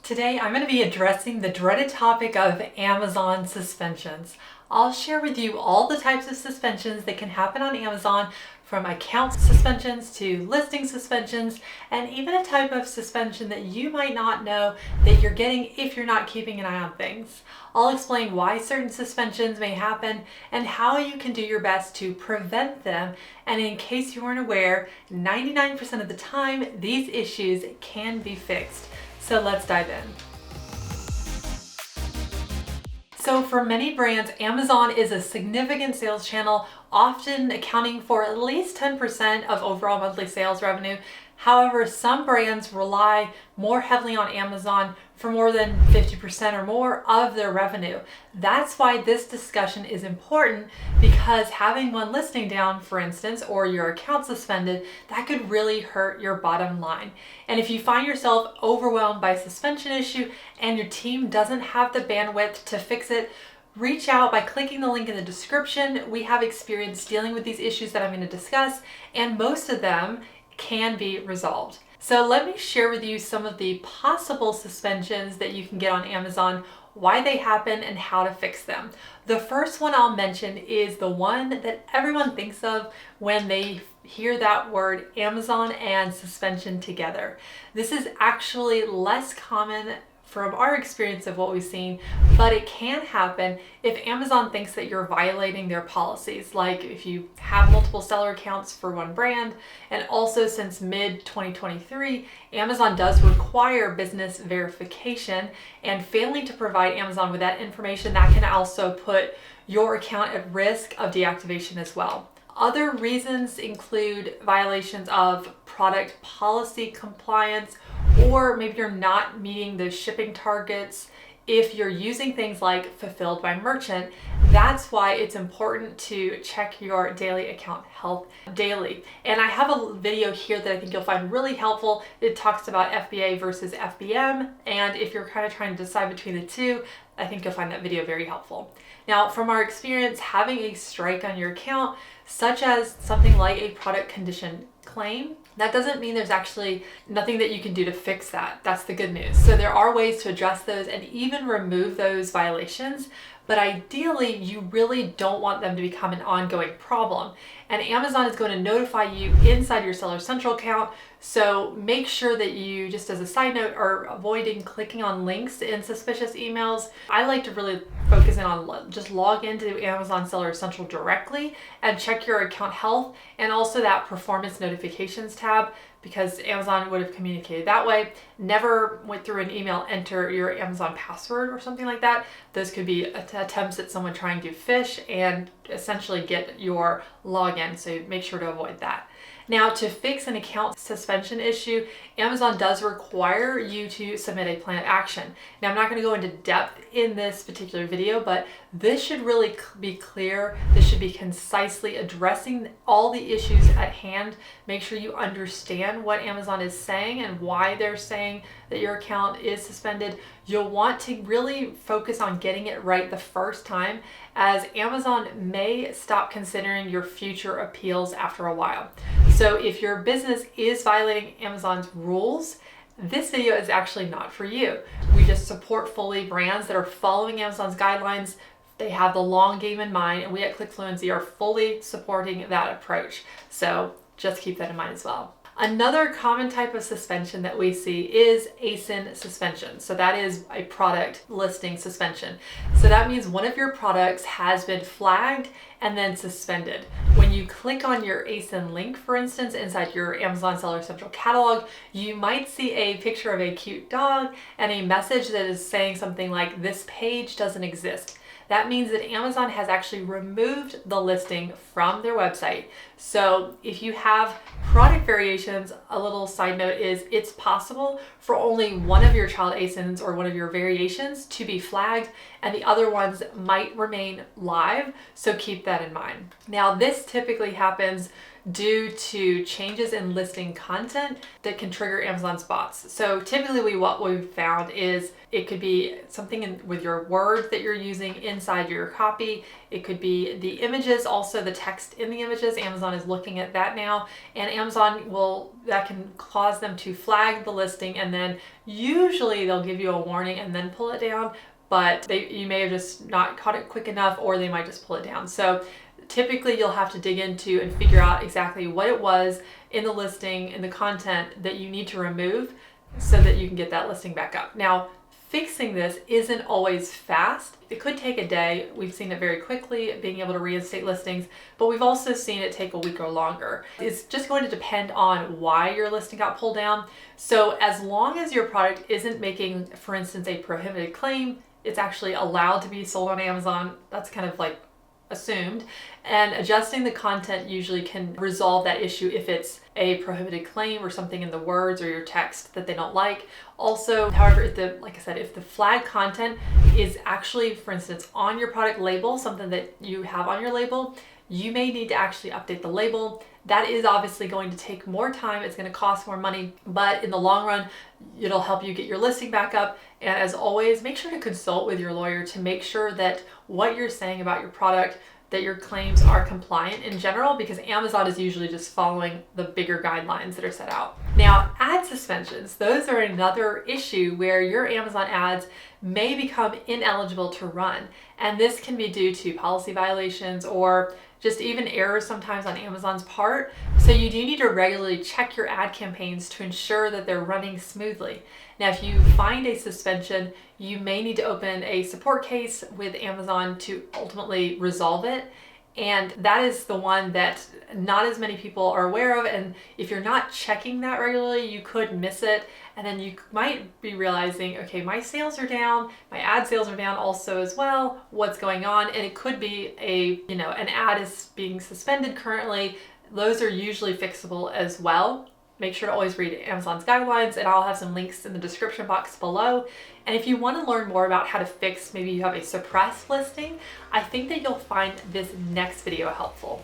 Today I'm going to be addressing the dreaded topic of Amazon suspensions. I'll share with you all the types of suspensions that can happen on Amazon, from account suspensions to listing suspensions, and even a type of suspension that you might not know that you're getting if you're not keeping an eye on things. I'll explain why certain suspensions may happen and how you can do your best to prevent them. And in case you weren't aware, 99% of the time these issues can be fixed. So let's dive in. So for many brands, Amazon is a significant sales channel, often accounting for at least 10% of overall monthly sales revenue. However, some brands rely more heavily on Amazon for more than 50% or more of their revenue. That's why this discussion is important, because having one listing down, for instance, or your account suspended, that could really hurt your bottom line. And if you find yourself overwhelmed by a suspension issue and your team doesn't have the bandwidth to fix it, reach out by clicking the link in the description. We have experience dealing with these issues that I'm going to discuss, and most of them can be resolved. So let me share with you some of the possible suspensions that you can get on Amazon, why they happen, and how to fix them. The first one I'll mention is the one that everyone thinks of when they hear that word Amazon and suspension together. This is actually less common from our experience of what we've seen, but it can happen if Amazon thinks that you're violating their policies, like if you have multiple seller accounts for one brand. And also, since mid-2023, Amazon does require business verification, and failing to provide Amazon with that information, that can also put your account at risk of deactivation as well. Other reasons include violations of product policy compliance, or maybe you're not meeting the shipping targets. If you're using things like fulfilled by merchant, that's why it's important to check your daily account health daily. And I have a video here that I think you'll find really helpful. It talks about FBA versus FBM, and if you're kind of trying to decide between the two, I think you'll find that video very helpful. Now, from our experience, having a strike on your account, such as something like a product condition claim, that doesn't mean there's actually nothing that you can do to fix that. That's the good news. So there are ways to address those and even remove those violations, but ideally you really don't want them to become an ongoing problem. And Amazon is going to notify you inside your Seller Central account. So make sure that you, just as a side note, are avoiding clicking on links in suspicious emails. I like to really focus in on just log into Amazon Seller Central directly and check your account health, and also that performance notifications tab, because Amazon would have communicated that way. Never went through an email, enter your Amazon password or something like that. Those could be attempts at someone trying to phish and essentially get your login, so make sure to avoid that. Now, to fix an account suspension issue, Amazon does require you to submit a plan of action. Now, I'm not going to go into depth in this particular video, but this should really be clear. This should be concisely addressing all the issues at hand. Make sure you understand what Amazon is saying and why they're saying that your account is suspended. You'll want to really focus on getting it right the first time, as Amazon may stop considering your future appeals after a while. So if your business is violating Amazon's rules, this video is actually not for you. We just support fully brands that are following Amazon's guidelines. They have the long game in mind, and we at ClickFluency are fully supporting that approach. So just keep that in mind as well. Another common type of suspension that we see is ASIN suspension. So that is a product listing suspension. So that means one of your products has been flagged and then suspended. When you click on your ASIN link, for instance, inside your Amazon Seller Central catalog, you might see a picture of a cute dog and a message that is saying something like, "This page doesn't exist." That means that Amazon has actually removed the listing from their website. So if you have product variations, a little side note is it's possible for only one of your child ASINs or one of your variations to be flagged, and the other ones might remain live. So keep that in mind. Now, this typically happens due to changes in listing content that can trigger Amazon's bots. So typically what we've found is it could be something with your words that you're using inside your copy. It could be the images, also the text in the images. Amazon is looking at that now, and that can cause them to flag the listing, and then usually they'll give you a warning and then pull it down, but you may have just not caught it quick enough, or they might just pull it down. So typically you'll have to dig into and figure out exactly what it was in the listing, in the content that you need to remove so that you can get that listing back up. Now, fixing this isn't always fast. It could take a day. We've seen it very quickly, being able to reinstate listings, but we've also seen it take a week or longer. It's just going to depend on why your listing got pulled down. So as long as your product isn't making, for instance, a prohibited claim, it's actually allowed to be sold on Amazon. That's kind of like assumed, and adjusting the content usually can resolve that issue if it's a prohibited claim or something in the words or your text that they don't like. Also, however, if the flag content is actually, for instance, on your product label, something that you have on your label, you may need to actually update the label. That is obviously going to take more time. It's going to cost more money, but in the long run, it'll help you get your listing back up. And as always, make sure to consult with your lawyer to make sure that what you're saying about your product, that your claims are compliant in general, because Amazon is usually just following the bigger guidelines that are set out. Now, ad suspensions, those are another issue where your Amazon ads may become ineligible to run. And this can be due to policy violations or just even errors sometimes on Amazon's part. So you do need to regularly check your ad campaigns to ensure that they're running smoothly. Now, if you find a suspension, you may need to open a support case with Amazon to ultimately resolve it. And that is the one that not as many people are aware of. And if you're not checking that regularly, you could miss it. And then you might be realizing, okay, my sales are down, my ad sales are down also as well. What's going on? And it could be an ad is being suspended currently. Those are usually fixable as well. Make sure to always read Amazon's guidelines, and I'll have some links in the description box below. And if you want to learn more about how to fix, maybe you have a suppressed listing, I think that you'll find this next video helpful.